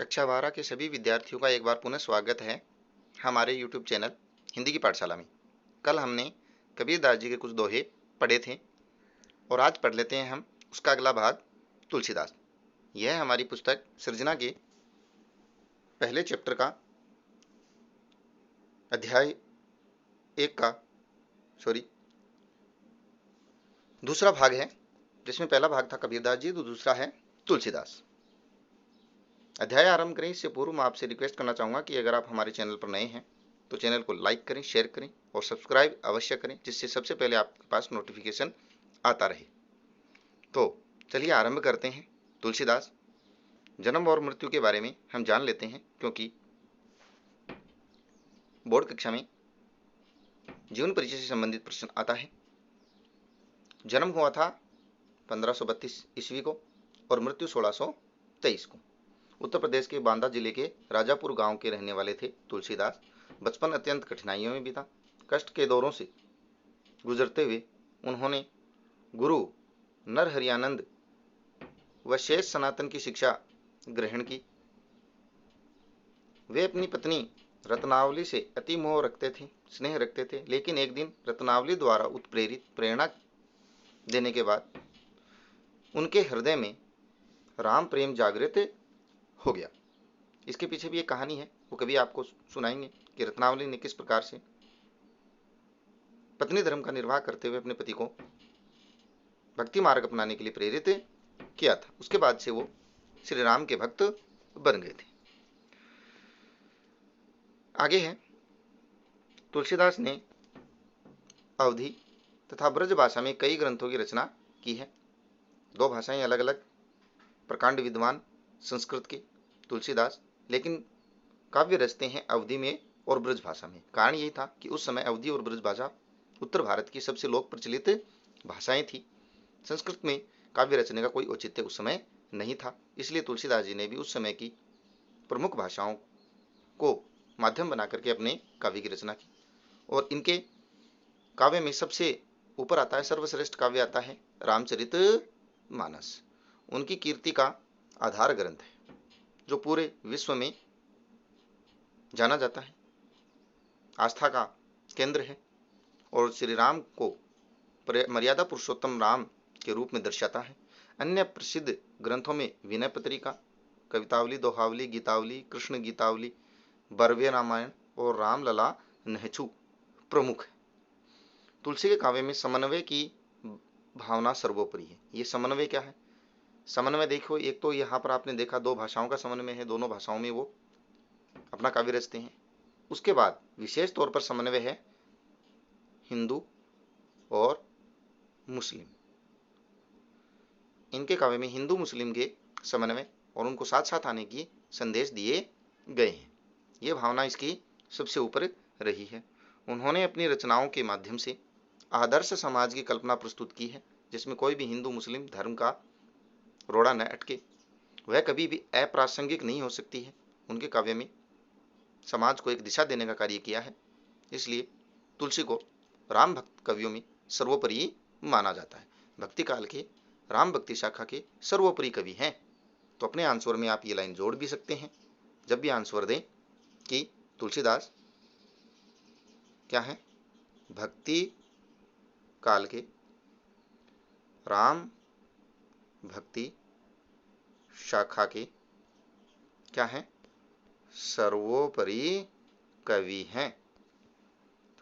कक्षा 12 के सभी विद्यार्थियों का एक बार पुनः स्वागत है हमारे YouTube चैनल हिंदी की पाठशाला में। कल हमने कबीरदास जी के कुछ दोहे पढ़े थे और आज पढ़ लेते हैं हम उसका अगला भाग, तुलसीदास। यह है हमारी पुस्तक सृजना के पहले चैप्टर का अध्याय 1 का दूसरा भाग है, जिसमें पहला भाग था कबीरदास जी, तो दूसरा है तुलसीदास। अध्याय आरंभ करें इससे पूर्व मैं आपसे रिक्वेस्ट करना चाहूँगा कि अगर आप हमारे चैनल पर नए हैं तो चैनल को लाइक करें, शेयर करें और सब्सक्राइब अवश्य करें, जिससे सबसे पहले आपके पास नोटिफिकेशन आता रहे। तो चलिए आरंभ करते हैं। तुलसीदास, जन्म और मृत्यु के बारे में हम जान लेते हैं, क्योंकि बोर्ड कक्षा में जीवन परिचय से संबंधित प्रश्न आता है। जन्म हुआ था 1532 ईस्वी को और मृत्यु 1623 को। उत्तर प्रदेश के बांदा जिले के राजापुर गांव के रहने वाले थे तुलसीदास। बचपन अत्यंत कठिनाइयों में बीता। कष्ट के दौरों से गुजरते हुए उन्होंने गुरु नरहरियानंद व शेष सनातन की शिक्षा ग्रहण की। वे अपनी पत्नी रत्नावली से अति मोह रखते थे, स्नेह रखते थे, लेकिन एक दिन रत्नावली द्वारा उत्प्रेरित प्रेरणा देने के बाद उनके हृदय में राम प्रेम जागृत हो गया। इसके पीछे भी एक कहानी है, वो कभी आपको सुनाएंगे कि रत्नावली ने किस प्रकार से पत्नी धर्म का निर्वाह करते हुए अपने पति को भक्ति मार्ग अपनाने के लिए प्रेरित किया था। उसके बाद से वो श्री राम के भक्त बन गए थे। आगे है, तुलसीदास ने अवधी तथा ब्रज भाषा में कई ग्रंथों की रचना की है। दो भाषाएं अलग अलग, प्रकांड विद्वान संस्कृत के तुलसीदास, लेकिन काव्य रचते हैं अवधी में और ब्रज भाषा में। कारण यही था कि उस समय अवधी और ब्रज भाषा उत्तर भारत की सबसे लोक प्रचलित भाषाएं थी। संस्कृत में काव्य रचने का कोई औचित्य उस समय नहीं था, इसलिए तुलसीदास जी ने भी उस समय की प्रमुख भाषाओं को माध्यम बना करके अपने काव्य की रचना की। और इनके काव्य में सबसे ऊपर आता है, सर्वश्रेष्ठ काव्य आता है रामचरित मानस। उनकी कीर्ति का आधार ग्रंथ है, जो पूरे विश्व में जाना जाता है, आस्था का केंद्र है और श्री राम को मर्यादा पुरुषोत्तम राम के रूप में दर्शाता है। अन्य प्रसिद्ध ग्रंथों में विनय पत्रिका, कवितावली, दोहावली, गीतावली, कृष्ण गीतावली, बरवे रामायण और रामलला नहचू प्रमुख है। तुलसी के काव्य में समन्वय की भावना सर्वोपरि है। ये समन्वय क्या है? समन्वय देखो, एक तो यहाँ पर आपने देखा दो भाषाओं का समन्वय है, दोनों भाषाओं में वो अपना काव्य रचते हैं। उसके बाद विशेष तौर पर समन्वय है हिंदू और मुस्लिम। इनके काव्य में हिंदू मुस्लिम के समन्वय और उनको साथ साथ आने की संदेश दिए गए हैं। ये भावना इसकी सबसे ऊपर रही है। उन्होंने अपनी रचनाओं के माध्यम से आदर्श समाज की कल्पना प्रस्तुत की है, जिसमें कोई भी हिंदू मुस्लिम धर्म का रोड़ा न अटके, वह कभी भी अप्रासंगिक नहीं हो सकती है। उनके काव्य में समाज को एक दिशा देने का कार्य किया है, इसलिए तुलसी को राम भक्त कवियों में सर्वोपरि माना जाता है। भक्ति काल के राम भक्ति शाखा के सर्वोपरि कवि हैं। तो अपने आंसर में आप ये लाइन जोड़ भी सकते हैं जब भी आंसर दें कि तुलसीदास क्या है? भक्ति काल के राम भक्ति शाखा के क्या है? सर्वोपरि कवि हैं।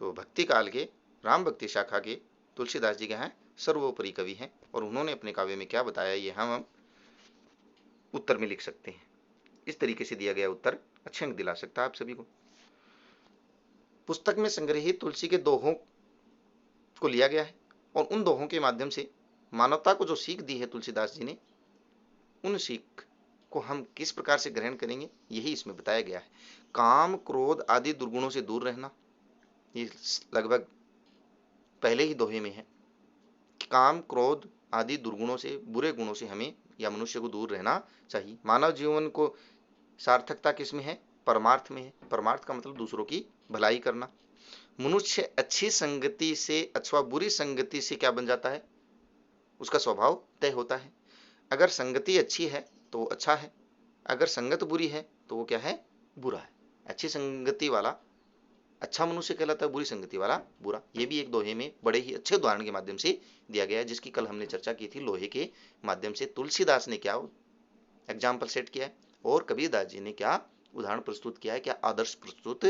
तो भक्ति काल के राम भक्ति शाखा के तुलसीदास जी क्या हैं? सर्वोपरि कवि हैं। और उन्होंने अपने काव्य में क्या बताया, ये हम उत्तर में लिख सकते हैं। इस तरीके से दिया गया उत्तर अच्छे अंक दिला सकता है आप सभी को। पुस्तक में संग्रहित तुलसी के दोहों को लिया गया है और उन दोहों के माध्यम से मानवता को जो सीख दी है तुलसीदास जी ने, उन सीख को हम किस प्रकार से ग्रहण करेंगे, यही इसमें बताया गया है। काम, क्रोध आदि दुर्गुणों से दूर रहना, ये लगभग पहले ही दोहे में है। काम, क्रोध आदि दुर्गुणों से, बुरे गुणों से हमें या मनुष्य को दूर रहना चाहिए। मानव जीवन को सार्थकता किसमें है? परमार्थ में है। परमार्थ का मतलब दूसरों की भलाई करना। मनुष्य अच्छी संगति से अथवा बुरी संगति से क्या बन जाता है? उसका स्वभाव तय होता है। अगर संगति अच्छी है तो अच्छा है, अगर संगत बुरी है तो वो क्या है, बुरा है। अच्छी संगति वाला अच्छा मनुष्य कहलाता है, बुरी संगति वाला बुरा। ये भी एक दोहे में बड़े ही अच्छे उदाहरण के माध्यम से दिया गया है, जिसकी कल हमने चर्चा की थी। लोहे के माध्यम से तुलसीदास ने क्या एग्जाम्पल सेट किया है और कबीरदास जी ने क्या उदाहरण प्रस्तुत किया है, क्या आदर्श प्रस्तुत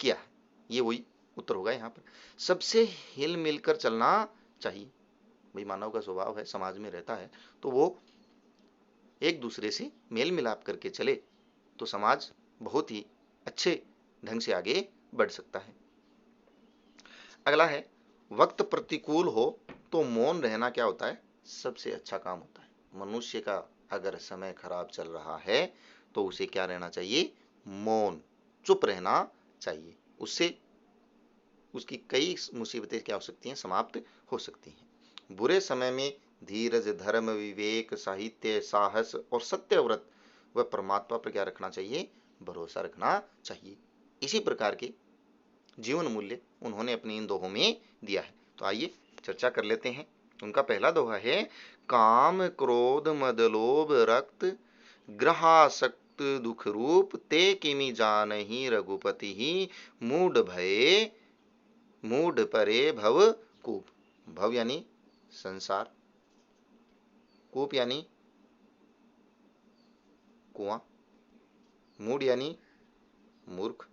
किया है। ये वही उत्तर होगा यहाँ पर। सबसे हिल मिलकर चलना चाहिए। भाई मानव का स्वभाव है, समाज में रहता है तो वो एक दूसरे से मेल मिलाप करके चले तो समाज बहुत ही अच्छे ढंग से आगे बढ़ सकता है। अगला है, वक्त प्रतिकूल हो तो मौन रहना क्या होता है, सबसे अच्छा काम होता है। मनुष्य का अगर समय खराब चल रहा है तो उसे क्या रहना चाहिए, मौन, चुप रहना चाहिए। उससे उसकी कई मुसीबतें क्या हो सकती हैं, समाप्त हो सकती हैं। बुरे समय में धीरज, धर्म, विवेक, साहित्य, साहस और सत्यव्रत व परमात्मा पर क्या रखना चाहिए, भरोसा रखना चाहिए। इसी प्रकार के जीवन मूल्य उन्होंने अपने इन दोहों में दिया है। तो आइए चर्चा कर लेते हैं। उनका पहला दोहा है, काम क्रोध मद लोभ रक्त ग्रहासक्त दुख रूप ते किमि जानहि रघुपति ही मूढ़ भये मूढ़ परे भव कूप। भव यानी संसार, कूप यानी कुआं, मूढ़ यानी मूर्ख।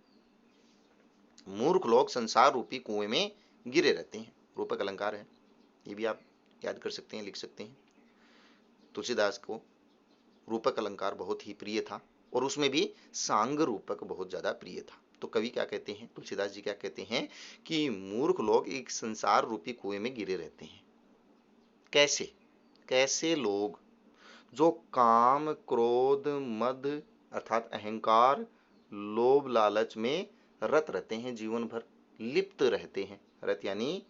मूर्ख लोग संसार रूपी कुएं में गिरे रहते हैं। रूपक अलंकार है, ये भी आप याद कर सकते हैं, लिख सकते हैं। तुलसीदास को रूपक अलंकार बहुत ही प्रिय था और उसमें भी सांग रूपक बहुत ज्यादा प्रिय था। तो कवि क्या कहते हैं, तुलसीदास जी क्या कहते हैं कि मूर्ख लोग एक संसार रूपी कुएं में गिरे रहते हैं। कैसे, कैसे लोग जो काम क्रोध मद अर्थात अहंकार, लोभ लालच में रत रहते हैं, जीवन भर लिप्त रहते हैं। रत यानी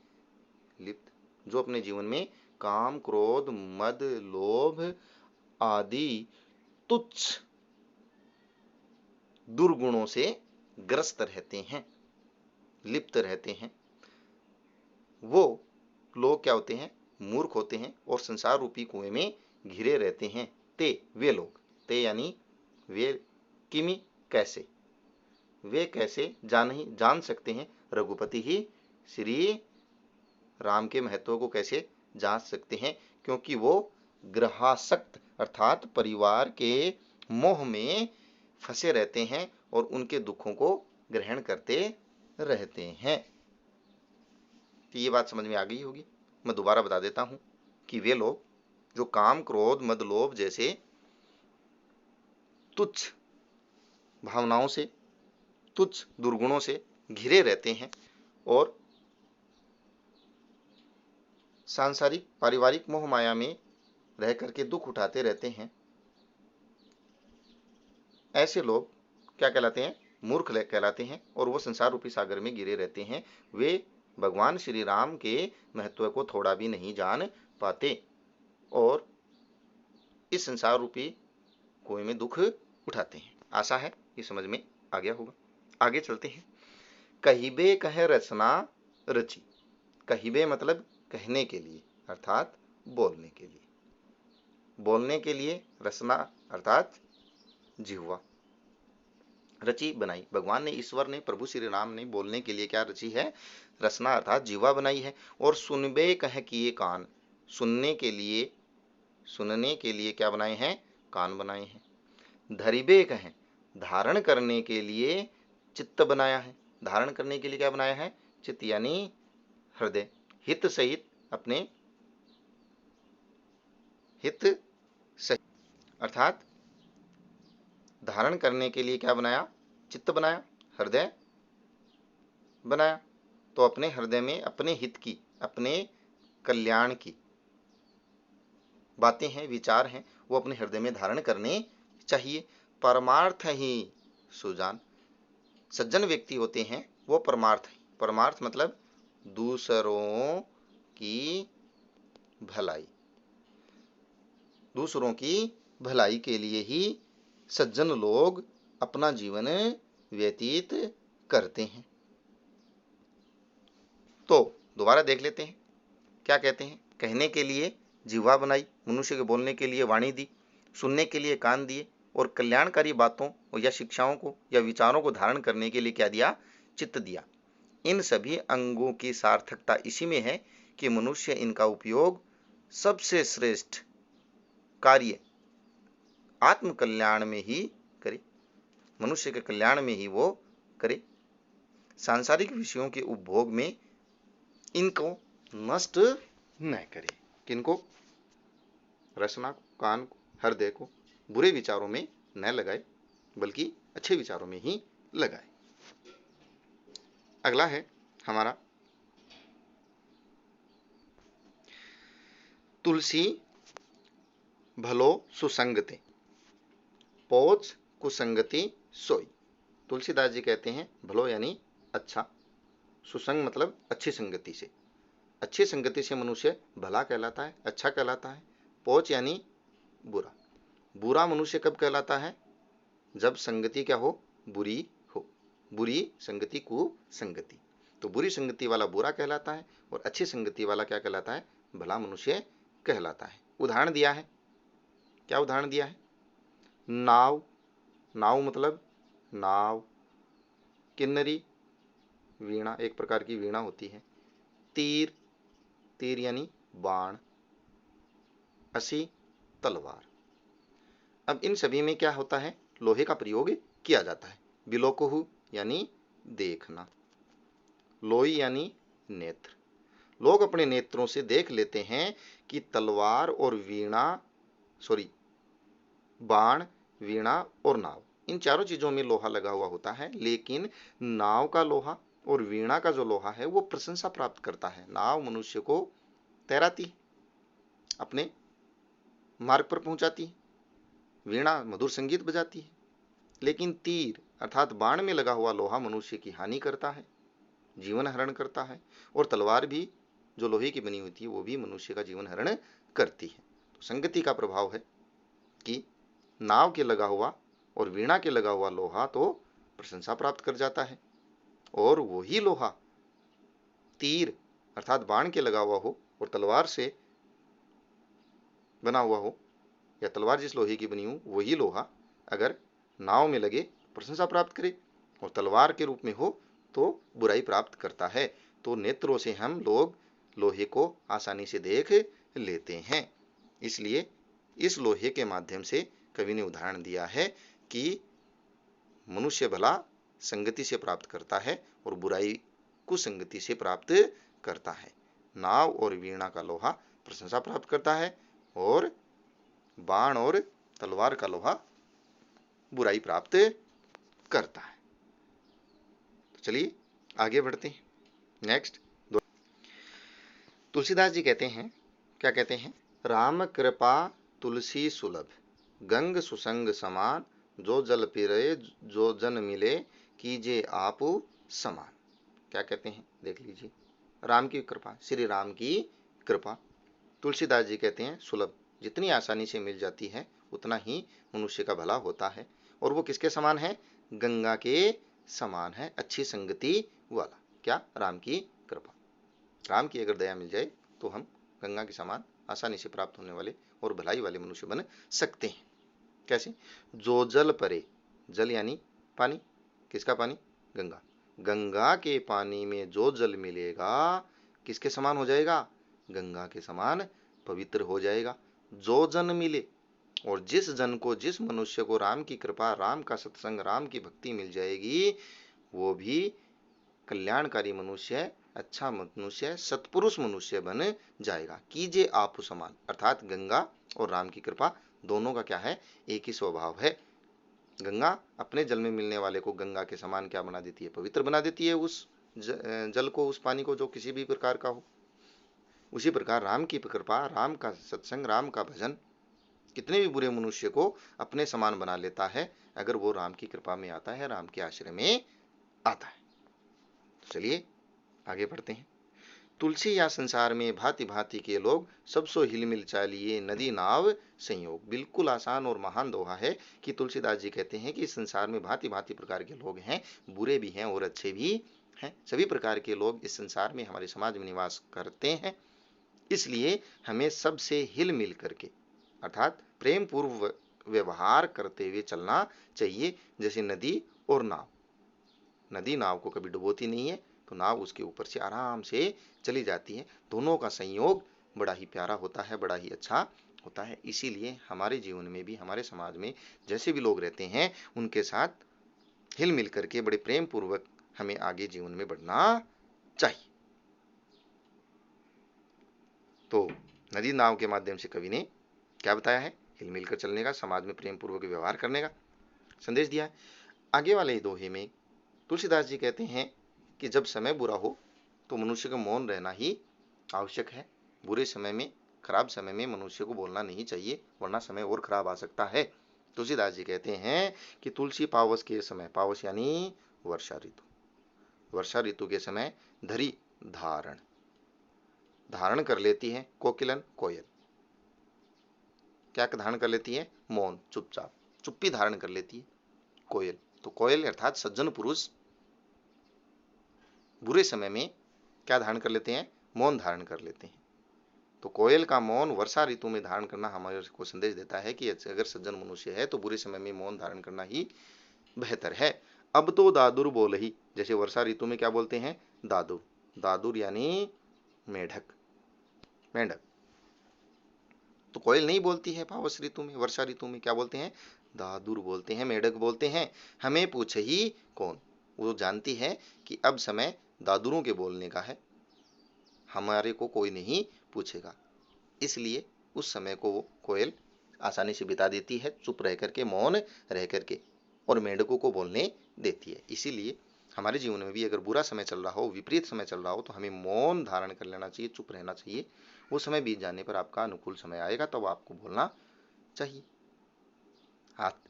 लिप्त। जो अपने जीवन में काम क्रोध मद लोभ आदि तुच्छ दुर्गुणों से ग्रस्त रहते हैं, लिप्त रहते हैं, वो लोग क्या होते हैं, मूर्ख होते हैं और संसार रूपी कुएं में घिरे रहते हैं। ते वे लोग, ते यानी वे, किमि कैसे, वे कैसे जान सकते हैं, रघुपति ही श्री राम के महत्व को कैसे जान सकते हैं, क्योंकि वो ग्रहासक्त अर्थात परिवार के मोह में फंसे रहते हैं और उनके दुखों को ग्रहण करते रहते हैं। तो ये बात समझ में आ गई होगी। मैं दोबारा बता देता हूं कि वे लोग जो काम क्रोध मद लोभ जैसे तुच्छ भावनाओं से, तुच्छ दुर्गुणों से घिरे रहते हैं और सांसारिक पारिवारिक मोह माया में रह करके दुख उठाते रहते हैं, ऐसे लोग क्या कहलाते हैं, मूर्ख कहलाते हैं और वो संसार रूपी सागर में गिरे रहते हैं। वे भगवान श्री राम के महत्व को थोड़ा भी नहीं जान पाते और इस संसार रूपी कुएं में दुख उठाते हैं। आशा है ये समझ में आ गया होगा। आगे चलते हैं। कहिबे कह रचना रची। कहिबे मतलब कहने के लिए अर्थात बोलने के लिए, बोलने के लिए रचना अर्थात जिह्वा, रची बनाई। भगवान ने, ईश्वर ने, प्रभु श्री राम ने बोलने के लिए क्या रची है, रचना अर्थात जिह्वा बनाई है। और सुनबे कह किए कान, सुनने के लिए क्या बनाए हैं, कान बनाए हैं। धरिबे कहें, धारण करने के लिए चित्त बनाया है। धारण करने के लिए क्या बनाया है, चित्त यानी हृदय। हित सहित अपने हित सहित अर्थात धारण करने के लिए क्या बनाया, चित्त बनाया, हृदय बनाया। तो अपने हृदय में अपने हित की, अपने कल्याण की बातें हैं, विचार हैं, वो अपने हृदय में धारण करने चाहिए। परमार्थ ही सुजान, सज्जन व्यक्ति होते हैं वो परमार्थ, परमार्थ मतलब दूसरों की भलाई, दूसरों की भलाई के लिए ही सज्जन लोग अपना जीवन व्यतीत करते हैं। तो दोबारा देख लेते हैं क्या कहते हैं। कहने के लिए जिह्वा बनाई, मनुष्य के बोलने के लिए वाणी दी, सुनने के लिए कान दिए, और कल्याणकारी बातों या शिक्षाओं को या विचारों को धारण करने के लिए क्या दिया? चित्त दिया। इन सभी अंगों की सार्थकता इसी में है कि मनुष्य इनका उपयोग सबसे श्रेष्ठ कार्य आत्म कल्याण में ही करे, मनुष्य के कल्याण में ही वो करे। सांसारिक विषयों के उपभोग में इनको नष्ट न करे। किनको? रसना को, कान को, हृदय को बुरे विचारों में न लगाए, बल्कि अच्छे विचारों में ही लगाए। अगला है हमारा तुलसी भलो सुसंगते पोच कुसंगति सोई। तुलसीदास जी कहते हैं भलो यानी अच्छा, सुसंग मतलब अच्छी संगति से, अच्छी संगति से मनुष्य भला कहलाता है, अच्छा कहलाता है। पोच यानी बुरा, बुरा मनुष्य कब कहलाता है? जब संगति क्या हो? बुरी हो, बुरी संगति कुसंगति। तो बुरी संगति वाला बुरा कहलाता है और अच्छी संगति वाला क्या कहलाता है? भला मनुष्य कहलाता है। उदाहरण दिया है, क्या उदाहरण दिया है? नाव, नाव मतलब नाव। किन्नरी, वीणा, एक प्रकार की वीणा होती है। तीर, तीर यानी बाण। असी, तलवार। अब इन सभी में क्या होता है? लोहे का प्रयोग किया जाता है। बिलोकुहु यानी देखना, लोई यानी नेत्र। लोग अपने नेत्रों से देख लेते हैं कि तलवार और वीणा, सॉरी बाण, वीणा और नाव, इन चारों चीजों में लोहा लगा हुआ होता है, लेकिन नाव का लोहा और वीणा का जो लोहा है वो प्रशंसा प्राप्त करता है। नाव मनुष्य को तैराती, अपने मार्ग पर पहुंचाती है, वीणा मधुर संगीत बजाती है, लेकिन तीर अर्थात बाण में लगा हुआ लोहा मनुष्य की हानि करता है, जीवन हरण करता है। और तलवार भी जो लोहे की बनी होती है वो भी मनुष्य का जीवन हरण करती है। तो संगति का प्रभाव है कि नाव के लगा हुआ और वीणा के लगा हुआ लोहा तो प्रशंसा प्राप्त कर जाता है, और वही लोहा तीर अर्थात बाण के लगा हुआ हो और तलवार से बना हुआ हो, या तलवार जिस लोहे की बनी हो वही लोहा अगर नाव में लगे प्रशंसा प्राप्त करे, और तलवार के रूप में हो तो बुराई प्राप्त करता है। तो नेत्रों से हम लोग लोहे को आसानी से देख लेते हैं। इसलिए इस लोहे के माध्यम से कवि ने उदाहरण दिया है कि मनुष्य भला संगति से प्राप्त करता है और बुराई कुसंगति से प्राप्त करता है। नाव और वीणा का लोहा प्रशंसा प्राप्त करता है और बाण और तलवार का लोहा बुराई प्राप्त करता है। तो चलिए आगे बढ़ते हैं। नेक्स्ट, तुलसीदास जी कहते हैं, क्या कहते हैं? राम कृपा तुलसी सुलभ, गंग सुसंग समान, जो जल पिरे जो जन मिले, कीजे आप समान। क्या कहते हैं? देख लीजिए। राम की कृपा, श्री राम की कृपा, तुलसीदास जी कहते हैं सुलभ, जितनी आसानी से मिल जाती है उतना ही मनुष्य का भला होता है। और वो किसके समान है? गंगा के समान है, अच्छी संगति वाला। क्या? राम की कृपा। राम की अगर दया मिल जाए तो हम गंगा के समान आसानी से प्राप्त होने वाले और भलाई वाले मनुष्य बन सकते हैं। कैसे? जो जल परे, जल यानी पानी, किसका पानी? गंगा। गंगा के पानी में जो जल मिलेगा किसके समान हो जाएगा? गंगा के समान पवित्र हो जाएगा। जो जन मिले, और जिस जन को, जिस मनुष्य को राम की कृपा, राम का सत्संग, राम की भक्ति मिल जाएगी, वो भी कल्याणकारी मनुष्य, अच्छा मनुष्य, सत्पुरुष मनुष्य बन जाएगा। कीजिए आप समान, अर्थात गंगा और राम की कृपा दोनों का क्या है? एक ही स्वभाव है। गंगा अपने जल में मिलने वाले को गंगा के समान क्या बना देती है? पवित्र बना देती है उस जल को, उस पानी को, जो किसी भी प्रकार का हो। उसी प्रकार राम की कृपा, राम का सत्संग, राम का भजन कितने भी बुरे मनुष्य को अपने समान बना लेता है अगर वो राम की कृपा में आता है, राम के आश्रय में आता है। तो चलिए आगे बढ़ते हैं। तुलसी या संसार में भांति भांति के लोग, सब सो हिलमिल चालिए नदी नाव संयोग। बिल्कुल आसान और महान दोहा है कि तुलसीदास जी कहते हैं कि संसार में भांति भांति प्रकार के लोग हैं, बुरे भी हैं और अच्छे भी हैं। सभी प्रकार के लोग इस संसार में, हमारे समाज में निवास करते हैं। इसलिए हमें सबसे हिल मिल करके, अर्थात प्रेम पूर्वक व्यवहार करते हुए चलना चाहिए, जैसे नदी और नाव। नदी नाव को कभी डुबोती नहीं है, तो नाव उसके ऊपर से आराम से चली जाती है। दोनों का संयोग बड़ा ही प्यारा होता है, बड़ा ही अच्छा होता है। इसीलिए हमारे जीवन में भी, हमारे समाज में जैसे भी लोग रहते हैं, उनके साथ हिल मिल करके बड़े प्रेम पूर्वक हमें आगे जीवन में बढ़ना चाहिए। तो नदी नाव के माध्यम से कवि ने क्या बताया है? हिल मिलकर चलने का, समाज में प्रेम पूर्वक व्यवहार करने का संदेश दिया है। आगे वाले दोहे में तुलसीदास जी कहते हैं कि जब समय बुरा हो तो मनुष्य को मौन रहना ही आवश्यक है। बुरे समय में, खराब समय में मनुष्य को बोलना नहीं चाहिए, वरना समय और खराब आ सकता है। तुलसीदास जी कहते हैं कि तुलसी पावस के समय, पावस यानी वर्षा ऋतु, वर्षा ऋतु के समय धरी धारण, धारण कर लेती है। कोकिलन, कोयल क्या धारण कर लेती है? मौन, चुपचाप, चुप्पी धारण कर लेती है कोयल। तो कोयल अर्थात सज्जन पुरुष बुरे समय में क्या धारण कर लेते हैं? मौन धारण कर लेते हैं। तो कोयल का मौन वर्षा ऋतु में धारण करना हमारे को संदेश देता है कि अगर सज्जन मनुष्य है तो बुरे समय में मौन धारण करना ही बेहतर है। अब तो दादुर बोल ही, जैसे वर्षा ऋतु में क्या बोलते हैं? दादुर, दादुर यानी मेढक, मेंढक। तो कोयल नहीं बोलती है पावस ऋतु में, वर्षा ऋतु में क्या बोलते हैं? दादुर बोलते हैं, मेढक बोलते हैं। हमें पूछे ही कौन? वो जानती है कि अब समय दादुरों के बोलने का है, हमारे को कोई नहीं पूछेगा। इसलिए उस समय को वो कोयल आसानी से बिता देती है, चुप रह करके, मौन रह करके, और मेंढकों को बोलने देती है। इसीलिए हमारे जीवन में भी अगर बुरा समय चल रहा हो, विपरीत समय चल रहा हो, तो हमें मौन धारण कर लेना चाहिए, चुप रहना चाहिए। वो समय बीत जाने पर आपका अनुकूल समय आएगा, तब आपको बोलना चाहिए। हाथ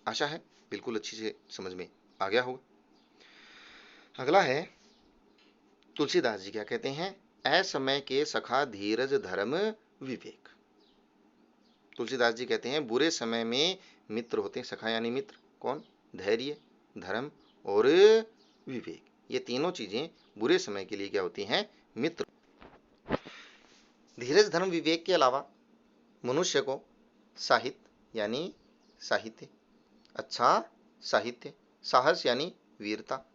आशा है बिल्कुल अच्छी से समझ में आ गया होगा। अगला है तुलसीदास जी क्या कहते हैं? असमय के सखा धीरज धर्म विवेक। तुलसीदास जी कहते हैं बुरे समय में मित्र होते हैं। सखा यानी मित्र, कौन? धैर्य, धर्म और विवेक। ये तीनों चीजें बुरे समय के लिए क्या होती हैं? मित्र। धीरज, धर्म, विवेक के अलावा मनुष्य को साहित्य यानी साहित्य, अच्छा साहित्य, साहस यानी वीरता,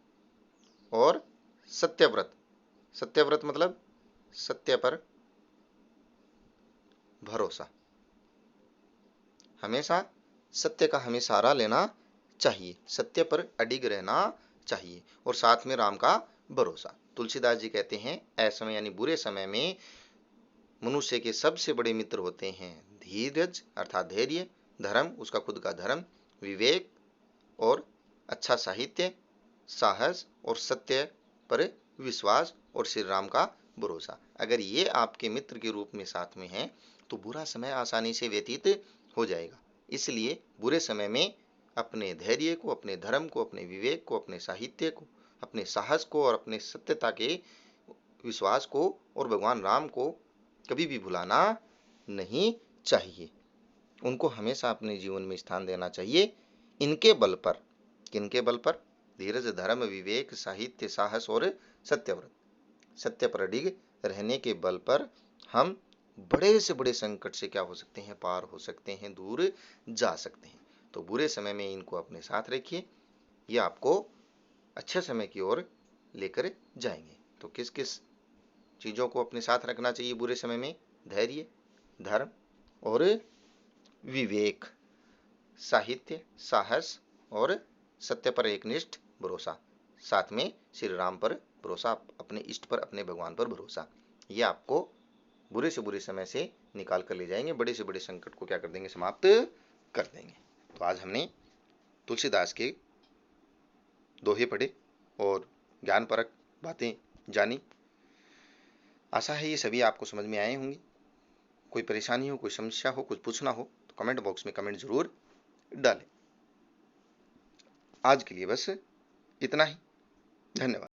और सत्यव्रत, सत्यव्रत मतलब सत्य पर भरोसा, हमेशा सत्य का हमें सहारा लेना चाहिए, सत्य पर अडिग रहना चाहिए, और साथ में राम का भरोसा। तुलसीदास जी कहते हैं असमय यानी बुरे समय में मनुष्य के सबसे बड़े मित्र होते हैं धीरज अर्थात धैर्य, धर्म उसका खुद का धर्म, विवेक और अच्छा साहित्य, साहस और सत्य पर विश्वास, और श्री राम का भरोसा। अगर ये आपके मित्र के रूप में साथ में हैं तो बुरा समय आसानी से व्यतीत हो जाएगा। इसलिए बुरे समय में अपने धैर्य को, अपने धर्म को, अपने विवेक को, अपने साहित्य को, अपने साहस को और अपने सत्यता के विश्वास को और भगवान राम को कभी भी भुलाना नहीं चाहिए। उनको हमेशा अपने जीवन में स्थान देना चाहिए। इनके बल पर, किनके बल पर? धीरज, धर्म, विवेक, साहित्य, साहस और सत्यव्रत, सत्य पर अडिग रहने के बल पर हम बड़े से बड़े संकट से क्या हो सकते हैं? पार हो सकते हैं, दूर जा सकते हैं। तो बुरे समय में इनको अपने साथ रखिए, ये आपको अच्छे समय की ओर लेकर जाएंगे। तो किस किस चीजों को अपने साथ रखना चाहिए बुरे समय में? धैर्य, धर्म और विवेक, साहित्य, साहस और सत्य पर एकनिष्ठ भरोसा, साथ में श्री राम पर भरोसा, अपने इष्ट पर, अपने भगवान पर भरोसा। ये आपको बुरे से बुरे समय से निकाल कर ले जाएंगे, बड़े से बड़े संकट को क्या कर देंगे? समाप्त कर देंगे। तो आज हमने तुलसीदास के दोहे पढ़े और ज्ञानपरक बातें जानी। आशा है ये सभी आपको समझ में आए होंगे। कोई परेशानी हो, कोई समस्या हो, कुछ पूछना हो तो कमेंट बॉक्स में कमेंट जरूर डालें। आज के लिए बस इतना ही। धन्यवाद।